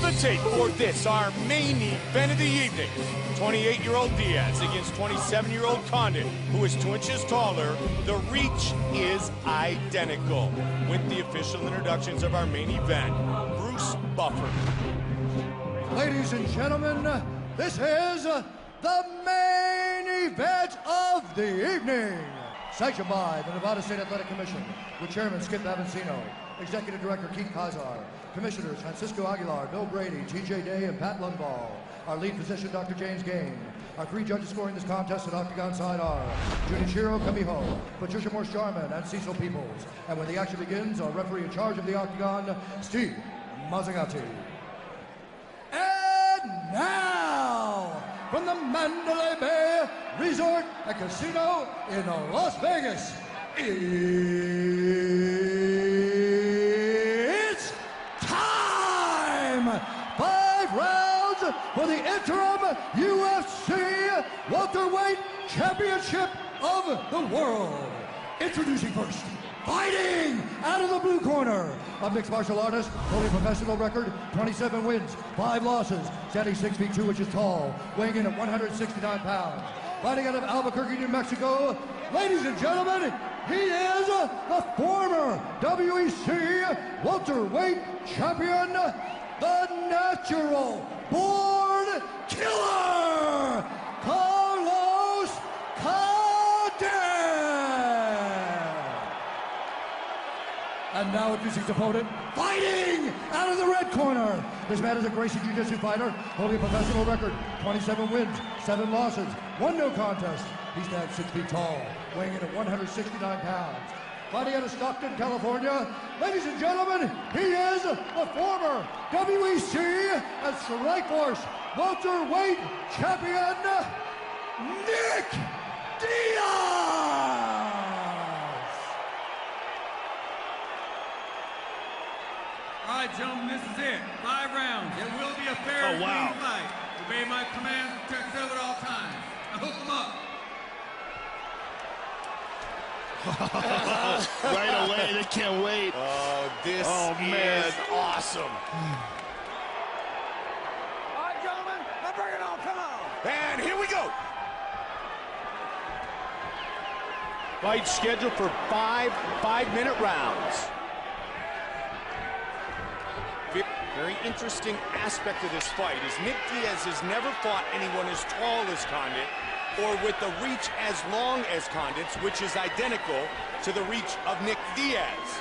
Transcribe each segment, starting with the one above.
the tape for this, our main event of the evening. 28-year-old Diaz against 27-year-old Condit, who is 2 inches taller. The reach is identical. With the official introductions of our main event, Bruce Buffer. Ladies and gentlemen, this is the main event of the evening. Sanctioned by the Nevada State Athletic Commission, with Chairman Skip Avancino, Executive Director Keith Kazar, Commissioners Francisco Aguilar, Bill Brady, TJ Day, and Pat Lundvall. Our lead physician, Dr. James Gain. Our 3 judges scoring this contest at Octagon side are Junichiro Kamiho, Patricia Morse-Jarman, and Cecil Peoples. And when the action begins, our referee in charge of the Octagon, Steve Mazzagatti. And now, from the Mandalay Bay Resort and Casino in Las Vegas, it's time! 5 rounds for the interim UFC welterweight championship of the world. Introducing first, fighting out of the blue corner, a mixed martial artist, holding professional record, 27 wins, 5 losses, standing 6 feet 2 inches tall, weighing in at 169 pounds. Fighting out of Albuquerque, New Mexico, ladies and gentlemen, he is the former WEC welterweight champion, the natural born killer, Carlos Condit. And now introducing his opponent, fighting out of the red corner. This man is a Gracie Jiu-Jitsu fighter, holding a professional record, 27 wins, 7 losses, 1 no contest. He stands 6 feet tall, weighing in at 169 pounds. Fighting out of Stockton, California, ladies and gentlemen, he is the former WEC and Strikeforce welterweight champion, Nick Diaz! All right, gentlemen, this is it. 5 rounds. It will be a fair and clean fight. Obey my commands and protect each other at all times. Now hook them up. Right away, they can't wait. Oh, this is awesome. All right, gentlemen, now bring it on, come on. And here we go. Fight scheduled for 5 5-minute rounds. Very interesting aspect of this fight is Nick Diaz has never fought anyone as tall as Condit or with the reach as long as Condit's, which is identical to the reach of Nick Diaz.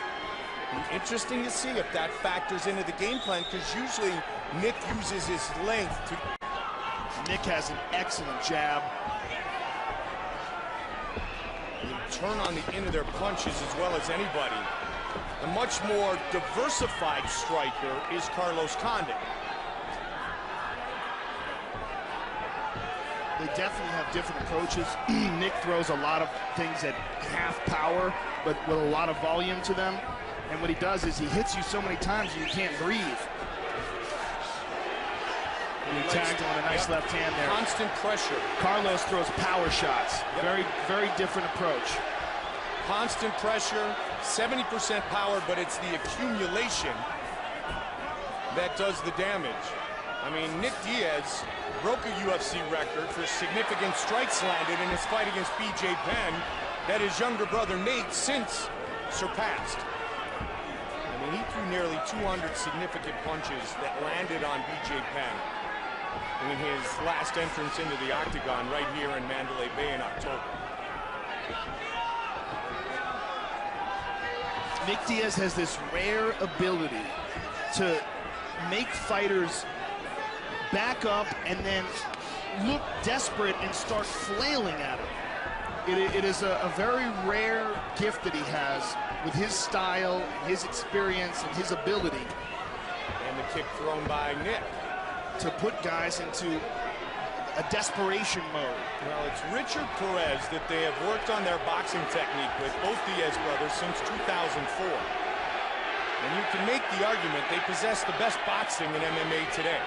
Interesting to see if that factors into the game plan, because usually Nick uses his length to... Nick has an excellent jab. They turn on the end of their punches as well as anybody. A much more diversified striker is Carlos Condit. They definitely have different approaches. Nick throws a lot of things at half power, but with a lot of volume to them. And what he does is he hits you so many times you can't breathe. And he tagged on a nice left hand there. Constant pressure. Carlos throws power shots. Very, very different approach. Constant pressure, 70% power, but it's the accumulation that does the damage. I mean, Nick Diaz broke a UFC record for significant strikes landed in his fight against BJ Penn that his younger brother Nate since surpassed. I mean, he threw nearly 200 significant punches that landed on BJ Penn in his last entrance into the Octagon right here in Mandalay Bay in October. Nick Diaz has this rare ability to make fighters back up and then look desperate and start flailing at him. It is a very rare gift that he has with his style, his experience, and his ability. And the kick thrown by Nick. To put guys into a desperation mode. Well, it's Richard Perez that they have worked on their boxing technique with, both Diaz brothers, since 2004. And you can make the argument they possess the best boxing in MMA today.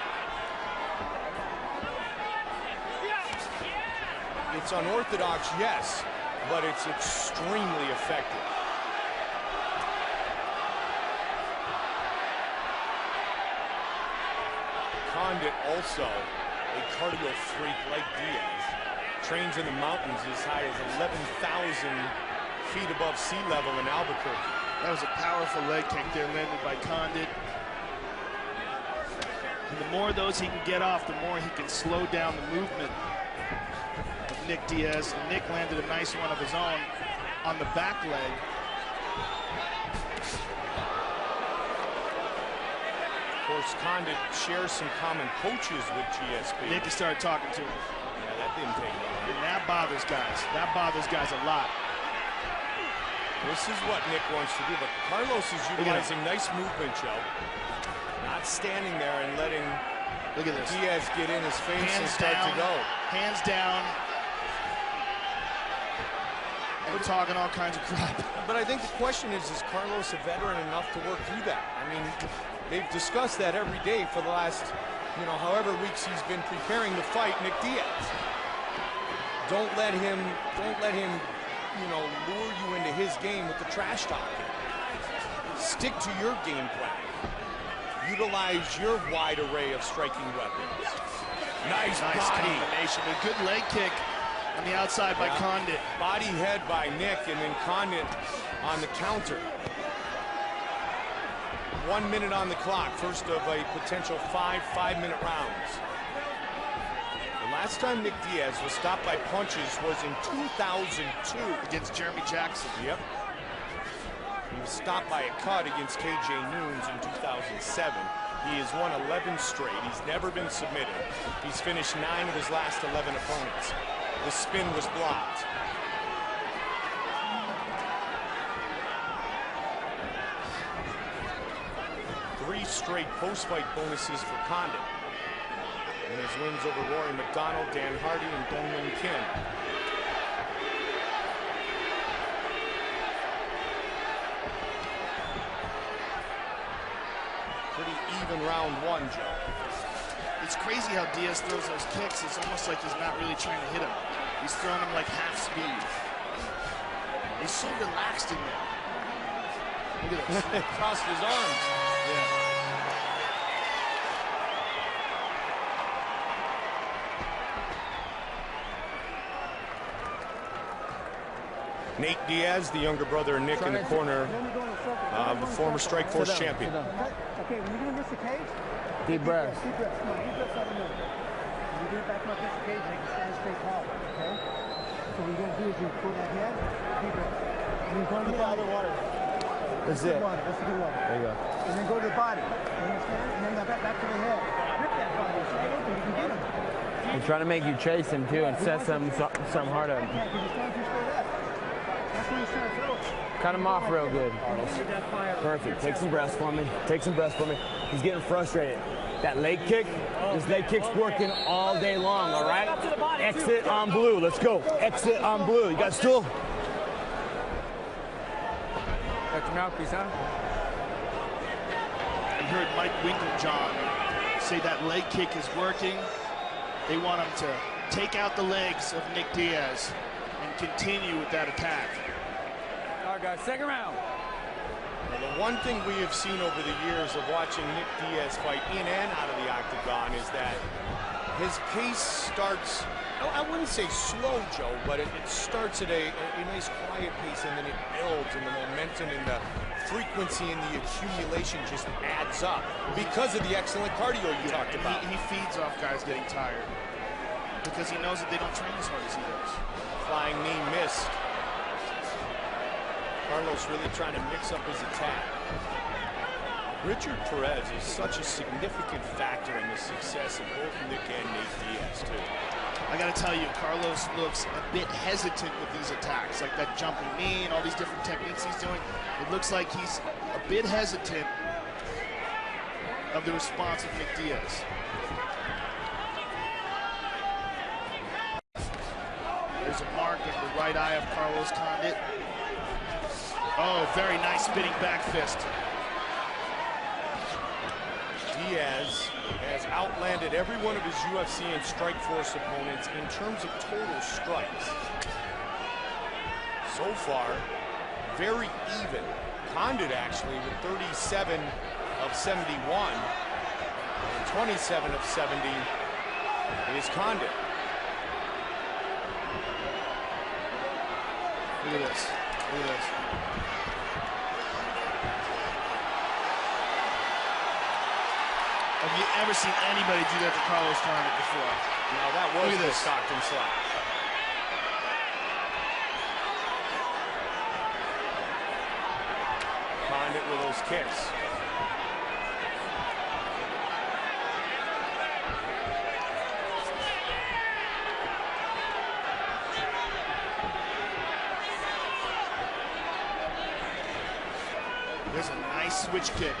It's unorthodox, yes, but it's extremely effective. Condit, also a cardio freak like Diaz, trains in the mountains as high as 11,000 feet above sea level in Albuquerque. That was a powerful leg kick there, landed by Condit. And the more of those he can get off, the more he can slow down the movement of Nick Diaz. And Nick landed a nice one of his own on the back leg. Of course, Condit shares some common coaches with GSP. Nick started talking to him. Yeah, that didn't take long. And that bothers guys. That bothers guys a lot. This is what Nick wants to do, but Carlos is utilizing nice movement, Joe. Not standing there and letting Diaz get in his face and start to go. Hands down. And talking all kinds of crap. But I think the question is Carlos a veteran enough to work through that? I mean, they've discussed that every day for the last, however weeks he's been preparing to fight Nick Diaz. Don't let him, lure you into his game with the trash talking. Stick to your game plan. Utilize your wide array of striking weapons. Nice body. Combination. A good leg kick on the outside by Condit. Body head by Nick, and then Condit on the counter. 1 minute on the clock. First of a potential five-minute rounds. The last time Nick Diaz was stopped by punches was in 2002 against Jeremy Jackson. Yep. He was stopped by a cut against KJ Noons in 2007. He has won 11 straight. He's never been submitted. He's finished 9 of his last 11 opponents. The spin was blocked. Three straight post-fight bonuses for Condit. And his wins over Rory McDonald, Dan Hardy, and Dong Young Kim. Pretty even round one, Joe. It's crazy how Diaz throws those kicks. It's almost like he's not really trying to hit him. He's throwing him like half speed. He's so relaxed in there. Look at this. Crossed his arms. Yeah. Nate Diaz, the younger brother of Nick in the corner, the former Strikeforce champion. Okay, when you're gonna miss the cage, deep breaths. Deep breaths. Come on, deep breaths out of the middle. When you get back up against the cage, make it stand straight tall. Okay? So what you're gonna do is you pull that head, deep breath. And then go to the body. Water. That's it. Water. That's the good water. There you go. And then go to the body. You understand? And then back to the head. Rip that body. It's right open. You can get him. He's trying to make you chase him too and set some hard up. You can't because you're standing too straight up. That's when he's trying to throw. Cut him off real good. Perfect. Take some breaths for me. Take some breaths for me. He's getting frustrated. That leg kick, this leg kick's working all day long, all right? Exit on blue. Let's go. Exit on blue. You got stool? Got your mouthpiece, huh? I heard Mike Winklejohn say that leg kick is working. They want him to take out the legs of Nick Diaz and continue with that attack. All right, guys, second round. Well, the one thing we have seen over the years of watching Nick Diaz fight in and out of the octagon is that his pace starts, I wouldn't say slow, Joe, but it starts at a nice quiet pace, and then it builds, and the momentum and the frequency and the accumulation just adds up because of the excellent cardio you talked about. He feeds off guys getting tired because he knows that they don't train as hard as he does. Flying knee missed. Carlos really trying to mix up his attack. Richard Perez is such a significant factor in the success of both Nick and Nate Diaz, too. I got to tell you, Carlos looks a bit hesitant with these attacks, like that jumping knee and all these different techniques he's doing. It looks like he's a bit hesitant of the response of Nick Diaz. There's a mark in the right eye of Carlos Condit. Oh, very nice spinning back fist. Diaz has outlanded every one of his UFC and Strikeforce opponents in terms of total strikes. So far, very even. Condit actually with 37 of 71. And 27 of 70 is Condit. Look at this. Look at this. Have you ever seen anybody do that to Carlos Condit before? No, that was the Stockton slap. Condit with those kicks. There's a nice switch kick.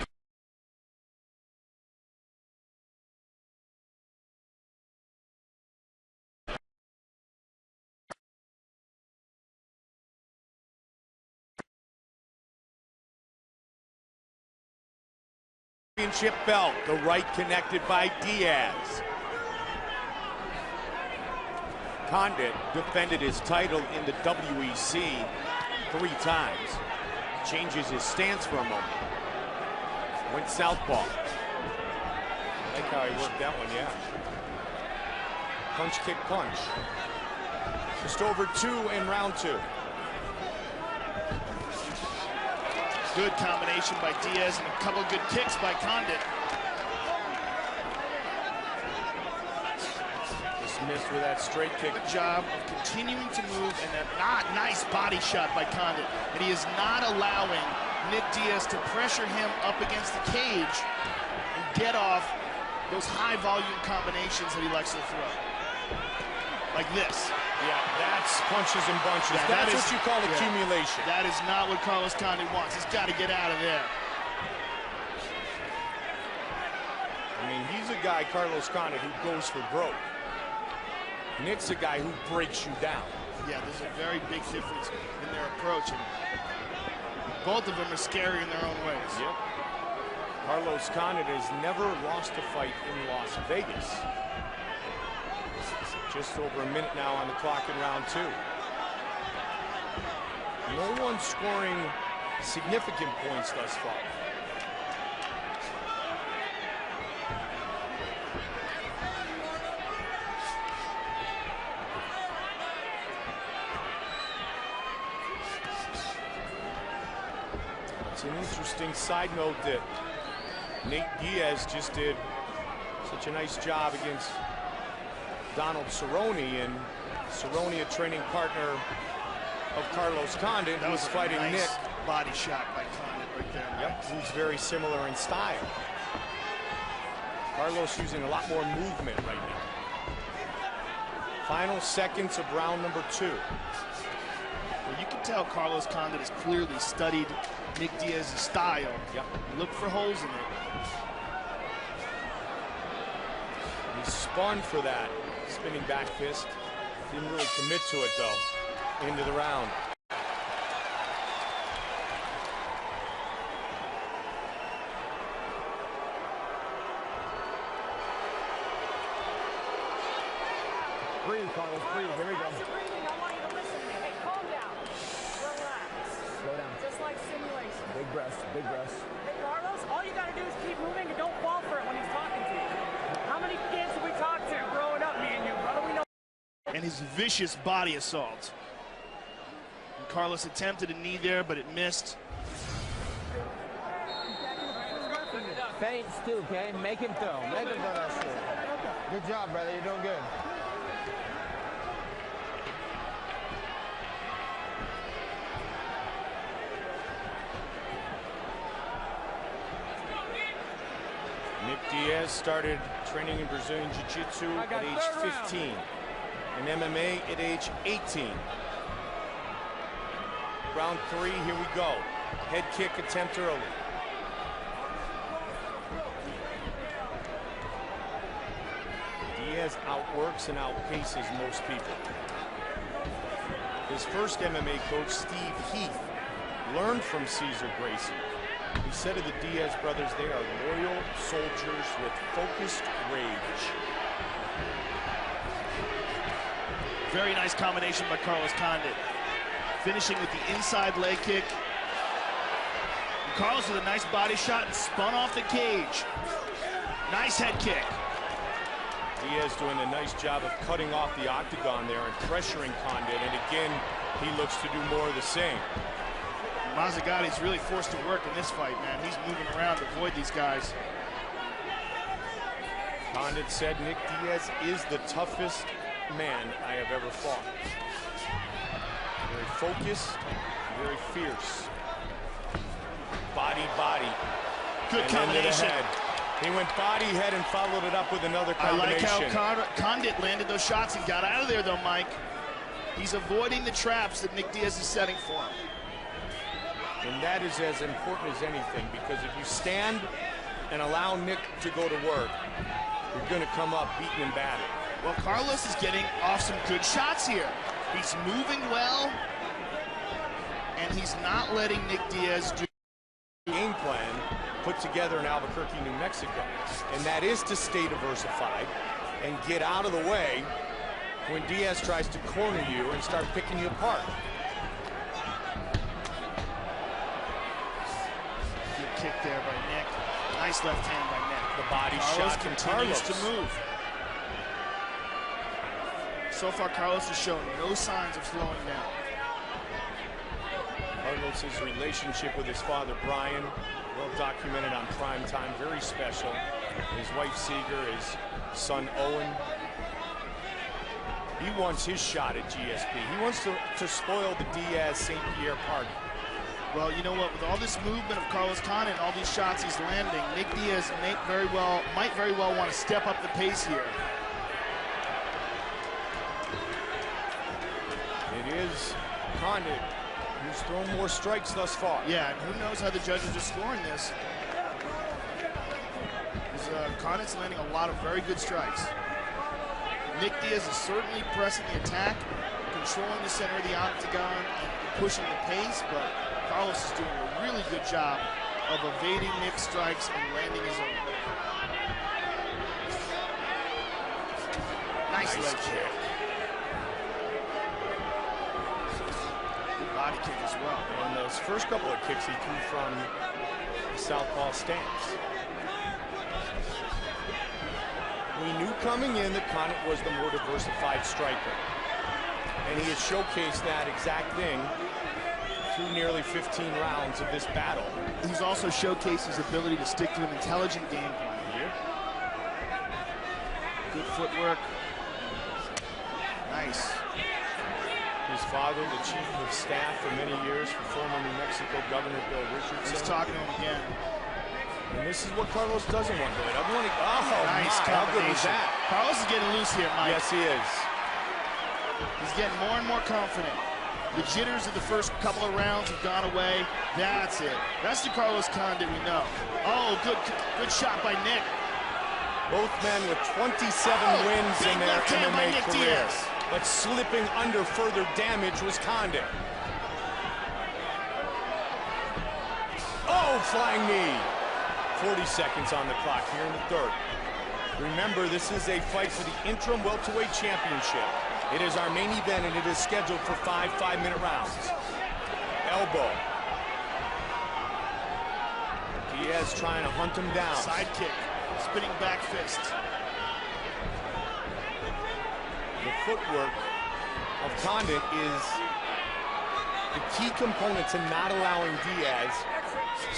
Championship belt, the right connected by Diaz. Condit defended his title in the WEC 3 times. Changes his stance for a moment. Went southpaw. I like how he worked that one, yeah. Punch, kick, punch. Just over 2 in round 2. Good combination by Diaz and a couple of good kicks by Condit. Missed with that straight kick. Good job of continuing to move, and a nice body shot by Condit. And he is not allowing Nick Diaz to pressure him up against the cage and get off those high-volume combinations that he likes to throw. Like this. Yeah, that's punches and bunches. Yeah, that's what you call accumulation. That is not what Carlos Condit wants. He's got to get out of there. I mean, he's a guy, Carlos Condit, who goes for broke. Nick's a guy who breaks you down. Yeah, there's a very big difference in their approach, and both of them are scary in their own ways. Yep. Carlos Condit has never lost a fight in Las Vegas. Just over a minute now on the clock in round 2. No one scoring significant points thus far. It's an interesting side note that Nate Diaz just did such a nice job against Donald Cerrone, and Cerrone, a training partner of Carlos Condit, that was fighting nice Nick. Body shot by Condit right there. Yep, who's very similar in style. Carlos using a lot more movement right now. Final seconds of round number 2. Well, you can tell Carlos Condit has clearly studied Nick Diaz's style. Yep. Look for holes in it. He spun for that spinning back fist. Didn't really commit to it, though, into the round. Breathe, Carlos, breathe. Here we go. I want you to listen to me. Hey, calm down. Relax. Slow down. Just like simulation. Big breaths, big breaths. Hey, Carlos, all you got to do is keep moving and don't fall for it when he's talking to you. How many kids have we talked to growing up, me and you, brother? We know. And his vicious body assault. And Carlos attempted a knee there, but it missed. Feints too, okay? Make him throw. Make him throw that shit. Good job, brother. You're doing good. Nick Diaz started training in Brazilian Jiu-Jitsu at age 15 and MMA at age 18. Round 3, here we go. Head kick attempt early. Diaz outworks and outpaces most people. His first MMA coach, Steve Heath, learned from Cesar Gracie. He said of the Diaz brothers, they are loyal soldiers with focused rage. Very nice combination by Carlos Condit. Finishing with the inside leg kick. And Carlos with a nice body shot and spun off the cage. Nice head kick. Diaz doing a nice job of cutting off the octagon there and pressuring Condit, and again, he looks to do more of the same. Mazzagati's really forced to work in this fight, man. He's moving around to avoid these guys. Condit said Nick Diaz is the toughest man I have ever fought. Very focused, very fierce. Body. Good and combination. He went body, head, and followed it up with another combination. I like how Condit landed those shots and got out of there, though, Mike. He's avoiding the traps that Nick Diaz is setting for him. And that is as important as anything, because if you stand and allow Nick to go to work, you're going to come up beaten and battered. Well, Carlos is getting off some good shots here. He's moving well, and he's not letting Nick Diaz do game plan put together in Albuquerque, New Mexico, and that is to stay diversified and get out of the way when Diaz tries to corner you and start picking you apart. Good kick there by Nick. Nice left hand by Nick. The body Carlos shot continues to move. So far, Carlos has shown no signs of slowing down. Carlos's relationship with his father, Brian, well documented on Prime Time, very special. His wife, Seeger, his son, Owen. He wants his shot at GSP. He wants to spoil the Diaz-St. Pierre party. Well, you know what? With all this movement of Carlos Condit and all these shots he's landing, Nick Diaz might very well want to step up the pace here. It is Condit who's thrown more strikes thus far. Yeah, and who knows how the judges are scoring this. Condit's landing a lot of very good strikes. Nick Diaz is certainly pressing the attack, controlling the center of the octagon, and pushing the pace, but Carlos is doing a really good job of evading Nick's strikes and landing his own. Nice leg kick. Good body kick as well. And those first couple of kicks he threw from the southpaw stance. We knew coming in that Condit was the more diversified striker. And he has showcased that exact thing through nearly 15 rounds of this battle. He's also showcased his ability to stick to an intelligent game plan here. Good footwork. Nice. His father, the chief of staff for many years for former New Mexico Governor Bill Richardson. He's talking to him again. And this is what Carlos doesn't want to do. Nice how good was that? Carlos is getting loose here, Mike. Yes, he is. He's getting more and more confident. The jitters of the first couple of rounds have gone away. That's it. That's the Carlos Condit we know. Oh, good shot by Nick. Both men with 27 wins in their MMA careers. But slipping under further damage was Condit. Oh, flying knee. 40 seconds on the clock here in the third. Remember, this is a fight for the interim welterweight championship. It is our main event, and it is scheduled for 5 5-minute rounds. Elbow. Diaz trying to hunt him down. Side kick, spinning back fist. The footwork of Condit is the key component to not allowing Diaz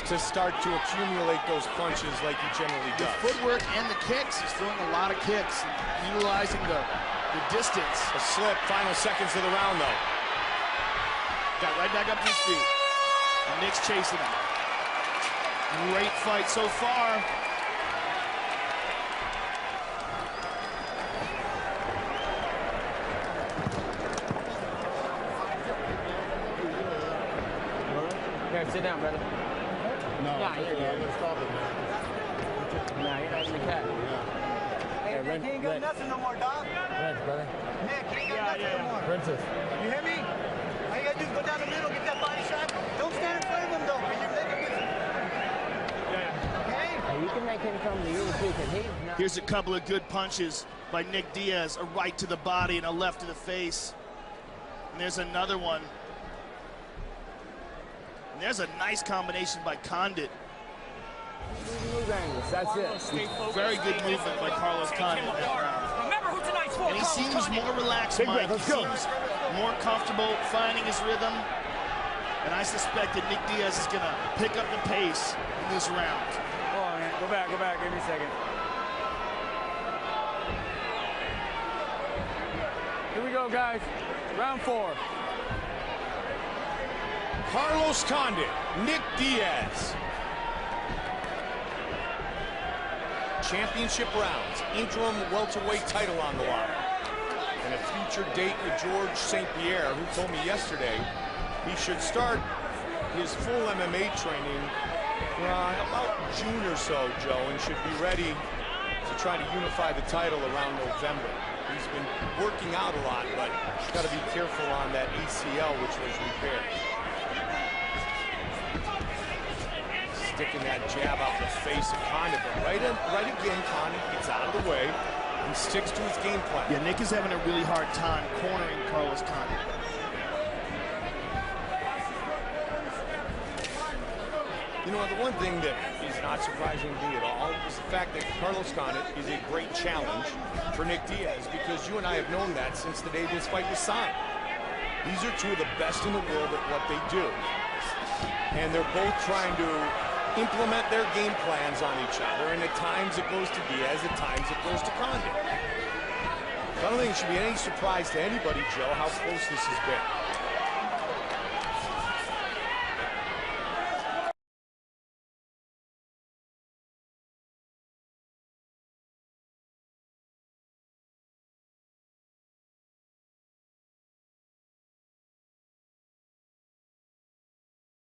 to start to accumulate those punches like he generally does. The footwork and the kicks, he's throwing a lot of kicks, utilizing the distance. A slip, final seconds of the round though. Got right back up to his feet. And Nick's chasing him. Great fight so far. Here, sit down, brother. No, Nah, you're good. I'm gonna stop it, man. Nah, you're not in the cat. Hey, Nick, he ain't got nothing no more, dog. Rinse, brother. Nick, he ain't got nothing no more. Princess. You hear me? All you gotta do is go down the middle, get that body shot. Don't stand in front of him, though, because you're making it. Okay? Hey, you can make him come to you, too, because he's not. Here's a couple of good punches by Nick Diaz. A right to the body and a left to the face. And there's another one. And there's a nice combination by Condit. Move angles. That's it. Very good movement by Carlos Condit in that round. Remember who tonight's for. And he seems more relaxed, Big Mike. breath, He let's seems more comfortable finding his rhythm. And I suspect that Nick Diaz is going to pick up the pace in this round. Hold on, man. Go back. Give me a second. Here we go, guys. Round 4. Carlos Condit, Nick Diaz. Championship rounds, interim welterweight title on the line. And a future date with George St. Pierre, who told me yesterday he should start his full MMA training about June or so, Joe, and should be ready to try to unify the title around November. He's been working out a lot, but got to be careful on that ACL, which was repaired. Sticking that jab out the face of Condit, but right again, Condit gets out of the way and sticks to his game plan. Yeah, Nick is having a really hard time cornering Carlos Condit. You know, the one thing that is not surprising to me at all is the fact that Carlos Condit is a great challenge for Nick Diaz, because you and I have known that since the day this fight was signed. These are two of the best in the world at what they do. And they're both trying to implement their game plans on each other, and at times it goes to Diaz, at times it goes to Condit. So I don't think it should be any surprise to anybody, Joe, how close this has been.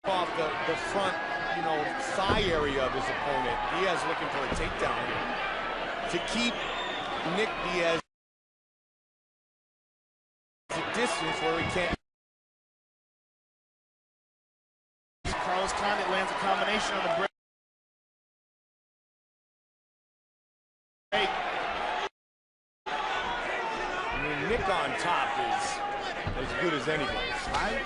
Off the front, you know, thigh area of his opponent. Diaz looking for a takedown here to keep Nick Diaz at a distance where he can't. Carlos Condit lands a combination on the break. I mean, Nick on top is as good as anybody.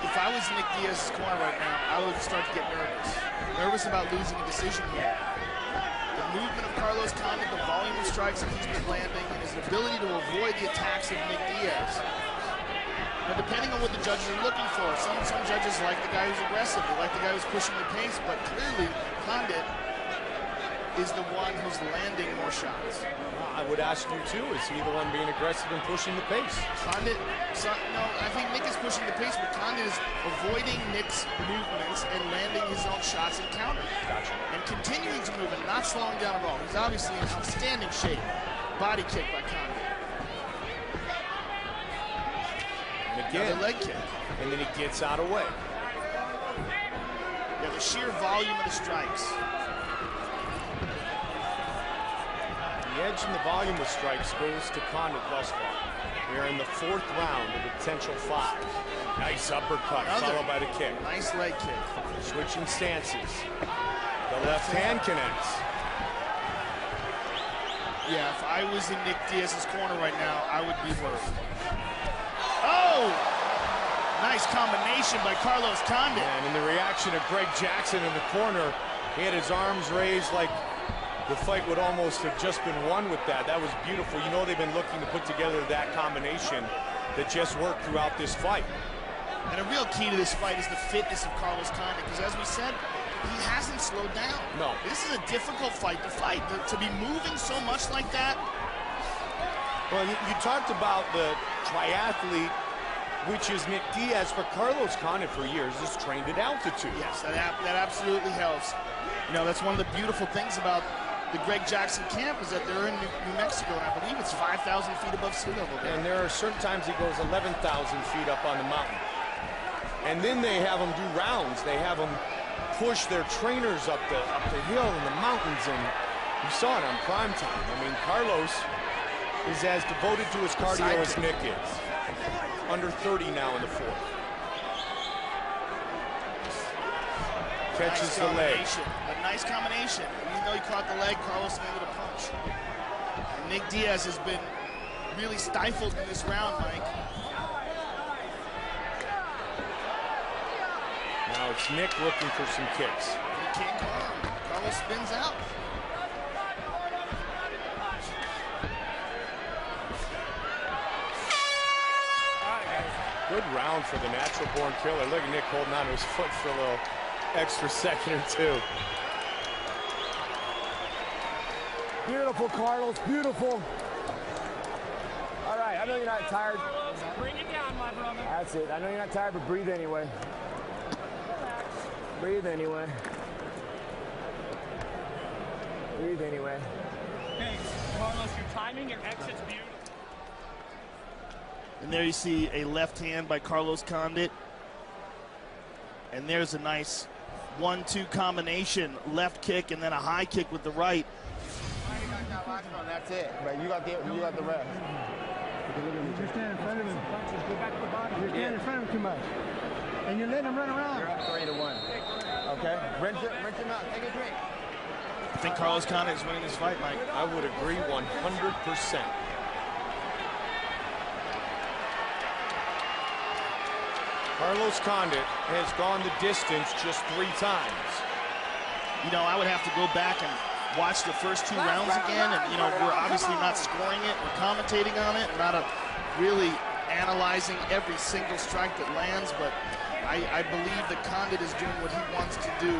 If I was Nick Diaz's corner right now, I would start to get nervous. Nervous about losing a decision here. The movement of Carlos Condit, the volume of strikes that he's been landing, and his ability to avoid the attacks of Nick Diaz. But depending on what the judges are looking for, some judges like the guy who's aggressive, they like the guy who's pushing the pace, but clearly Condit is the one who's landing more shots. I would ask you too, is he the one being aggressive and pushing the pace? Condit, no, I think Nick is pushing the pace, but Condit is avoiding Nick's movements and landing his own shots and counters. Gotcha. And continuing to move and not slowing down at all. He's obviously in outstanding shape. Body kick by Condit. And again, another leg kick. And then he gets out of the way. Yeah, the sheer volume of the strikes. The edge and the volume of strikes goes to Condit thus far. We are in the 4th round of a potential 5. Nice uppercut, followed by the kick. Nice leg kick. Switching stances. The left hand connects. Yeah, if I was in Nick Diaz's corner right now, I would be worried. Oh! Nice combination by Carlos Condit. And in the reaction of Greg Jackson in the corner, he had his arms raised like the fight would almost have just been won with that. That was beautiful. You know they've been looking to put together that combination that just worked throughout this fight. And a real key to this fight is the fitness of Carlos Condit, because as we said, he hasn't slowed down. No. This is a difficult fight to fight. To be moving so much like that. Well, you talked about the triathlete, which is Nick Diaz. For Carlos Condit for years is trained at altitude. Yes, that absolutely helps. You know, that's one of the beautiful things about the Greg Jackson camp is that they're in New Mexico, and I believe it's 5,000 feet above sea level there. And there are certain times he goes 11,000 feet up on the mountain. And then they have him do rounds. They have him push their trainers up the hill in the mountains, and you saw it on prime time. I mean, Carlos is as devoted to his cardio as Nick is. Under 30 now in the 4th. Catches the leg. A nice combination. Even though he caught the leg, Carlos landed a punch. And Nick Diaz has been really stifled in this round, Mike. Now it's Nick looking for some kicks. He can't come on. Carlos spins out. Good round for the natural-born killer. Look at Nick holding on to his foot for a little extra second or two. Beautiful, Carlos, beautiful. All right, I know you're not tired. Bring it down, my brother. That's it. I know you're not tired, but breathe anyway. Relax. Breathe anyway. Breathe anyway. Hey, Carlos, your timing, your exit's beautiful. And there you see a left hand by Carlos Condit. And there's a nice 1-2 combination, left kick and then a high kick with the right. That's it. But you got the rest. You're standing in front of him. Go back to the body. You're standing in front of him too much. And you're letting him run around. You're up 3-1. Okay? Rinse him out. Take a drink. I think Carlos Condit is winning this fight, Mike. I would agree 100%. Carlos Condit has gone the distance just 3 times. You know, I would have to go back and watch the first 2 rounds again, and, you know, we're obviously not scoring it, we're commentating on it, not really analyzing every single strike that lands, but I believe that Condit is doing what he wants to do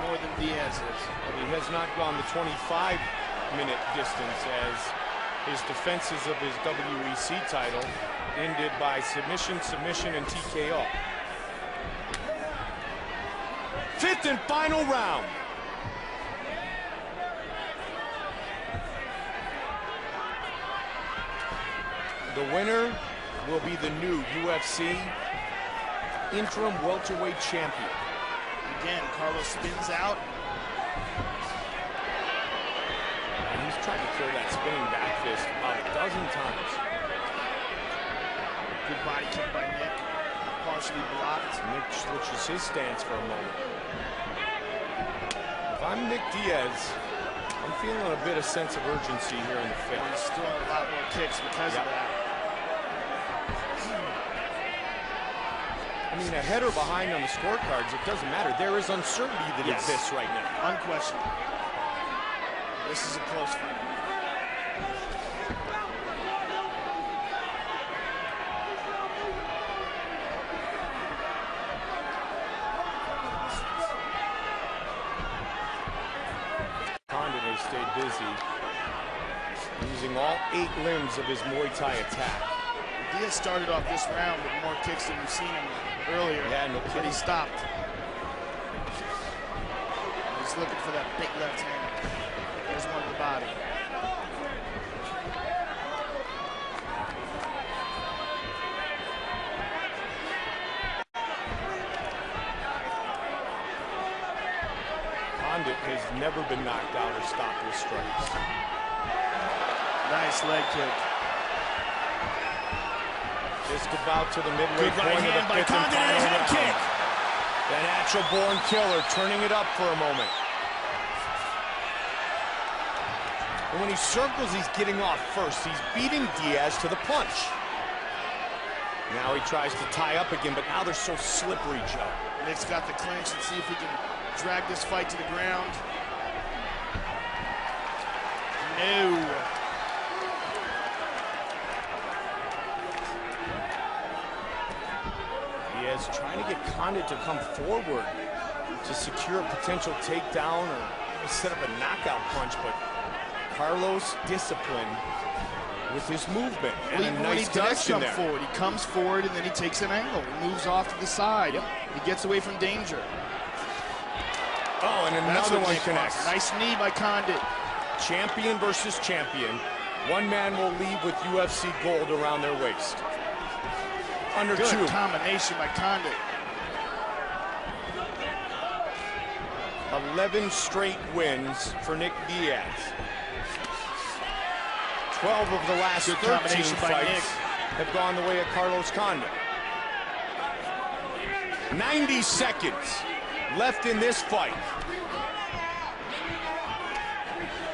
more than Diaz is. But he has not gone the 25-minute distance, as his defenses of his WEC title ended by submission, and TKO. 5th and final round. The winner will be the new UFC interim welterweight champion. Again, Carlos spins out. And he's tried to throw that spinning back fist about a dozen times. Good body kick by Nick, partially blocked. Nick switches his stance for a moment. If I'm Nick Diaz, I'm feeling a bit of sense of urgency here in the 5th. He's throwing a lot more kicks because of that. I mean, ahead or behind on the scorecards, it doesn't matter. There is uncertainty that exists right now. Unquestionable. This is a close fight. Condit has stayed busy, using all 8 limbs of his Muay Thai attack. Diaz started off this round with more kicks than we've seen him earlier. Yeah, no kidding. But he stopped. He's looking for that big left hand. There's one in the body. Condit has never been knocked out or stopped with strikes. Nice leg kick. Just about to the midway point of the 5th and final round. Kick. The natural-born killer turning it up for a moment. And when he circles, he's getting off first. He's beating Diaz to the punch. Now he tries to tie up again, but now they're so slippery, Joe. Nick's got the clinch and see if he can drag this fight to the ground. No. Diaz trying to get Condit to come forward to secure a potential takedown or maybe set up a knockout punch, but Carlos disciplined with his movement. And Even a nice when he does connection come there. forward, he comes forward and then he takes an angle. He moves off to the side. Yep. He gets away from danger. Oh, and That's another what one Nick connects. wants. Nice knee by Condit. Champion versus champion. One man will leave with UFC gold around their waist. Under Good 2. combination by Condit. 11 straight wins for Nick Diaz. 12 of the last Good 13 combination by fights Nick. have gone the way of Carlos Condit. 90 seconds left in this fight.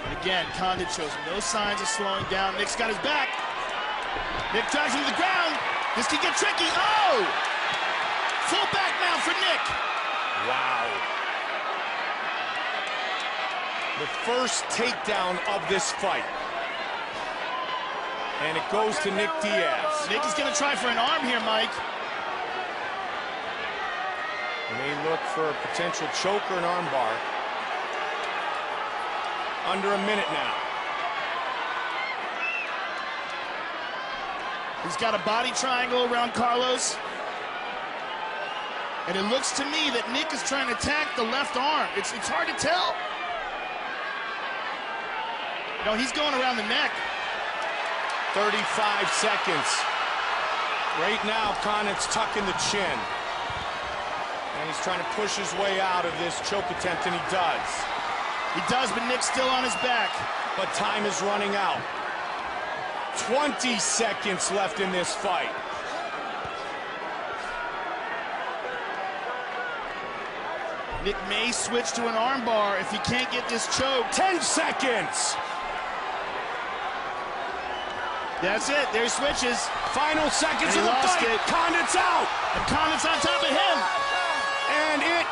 And again, Condit shows no signs of slowing down. Nick's got his back. Nick drives him to the ground. This could get tricky. Oh! Full back mount for Nick. Wow. The first takedown of this fight. And it goes to Nick Diaz. Nick is going to try for an arm here, Mike. They look for a potential choke or an armbar. Under a minute now. He's got a body triangle around Carlos. And it looks to me that Nick is trying to attack the left arm. It's hard to tell. No, he's going around the neck. 35 seconds. Right now, Condit's tucking the chin. And he's trying to push his way out of this choke attempt, and he does. He does, but Nick's still on his back. But time is running out. 20 seconds left in this fight. Nick may switch to an armbar if he can't get this choke. 10 seconds. That's it. There he switches. Final seconds of the fight. It. Condit's out. And Condit's on top of him. And it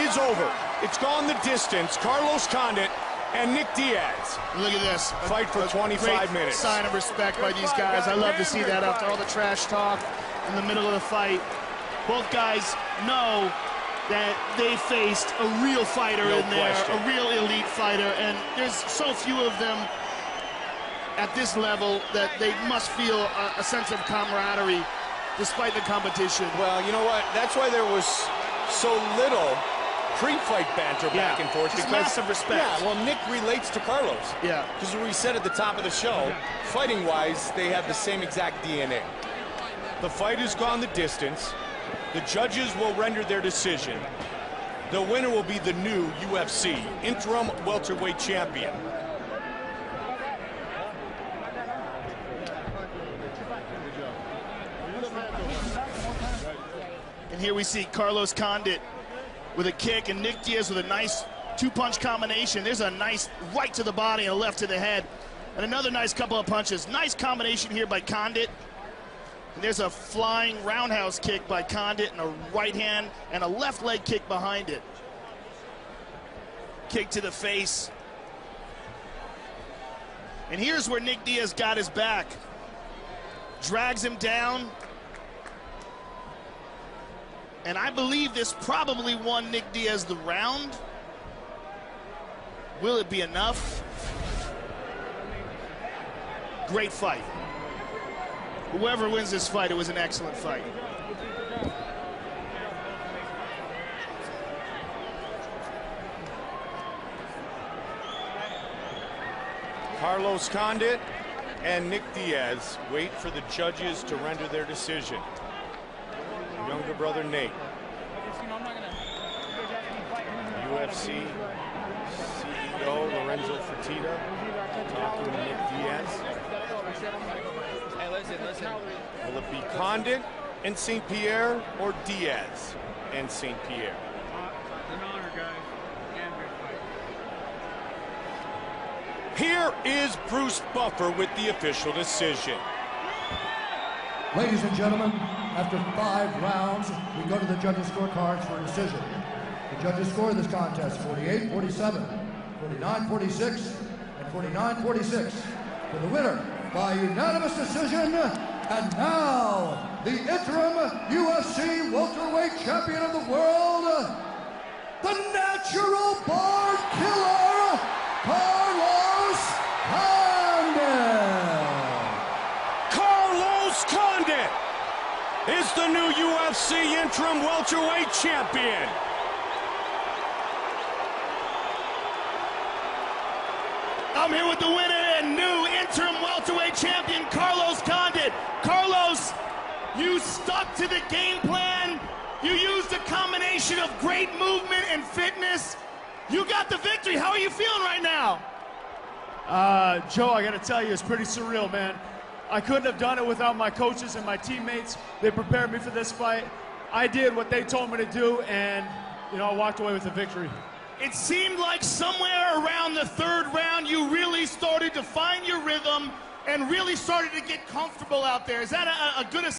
is over. It's gone the distance. Carlos Condit and Nick Diaz. Look at this. Fight for 25 minutes. Sign of respect by these guys. I love to see that after all the trash talk in the middle of the fight. Both guys know that they faced a real fighter in there, a real elite fighter, and there's so few of them at this level that they must feel a sense of camaraderie despite the competition. Well, you know what? That's why there was so little pre-fight banter back and forth. Because massive respect. Yeah, well, Nick relates to Carlos. Yeah. Because we said at the top of the show, fighting-wise, they have the same exact DNA. The fight has gone the distance. The judges will render their decision. The winner will be the new UFC interim welterweight champion. And here we see Carlos Condit with a kick and Nick Diaz with a nice two-punch combination. There's a nice right to the body and a left to the head. And another nice couple of punches. Nice combination here by Condit. And there's a flying roundhouse kick by Condit and a right hand and a left leg kick behind it. Kick to the face. And here's where Nick Diaz got his back. Drags him down. And I believe this probably won Nick Diaz the round. Will it be enough? Great fight. Whoever wins this fight, it was an excellent fight. Carlos Condit and Nick Diaz wait for the judges to render their decision. Younger brother Nate. UFC CEO Lorenzo Fertitta talking to Nick Diaz. Hey, listen. Will it be Condit and St. Pierre or Diaz and St. Pierre? It's an honor, guys. Again, great fight. Here is Bruce Buffer with the official decision. Ladies and gentlemen, after 5 rounds, we go to the judges' scorecards for a decision. The judges score this contest 48-47, 49-46, and 49-46. For the winner by unanimous decision, and now the interim UFC welterweight champion of the world, the natural born killer, Carlos Condit. Carlos Condit is the new UFC interim welterweight champion. I'm here with the winner and new interim welterweight champion, Carlos Condit. Carlos, you stuck to the game plan. You used a combination of great movement and fitness. You got the victory. How are you feeling right now? Joe, I got to tell you, it's pretty surreal, man. I couldn't have done it without my coaches and my teammates. They prepared me for this fight. I did what they told me to do, and, I walked away with a victory. It seemed like somewhere around the 3rd round, you really started to find your rhythm and really started to get comfortable out there. Is that a good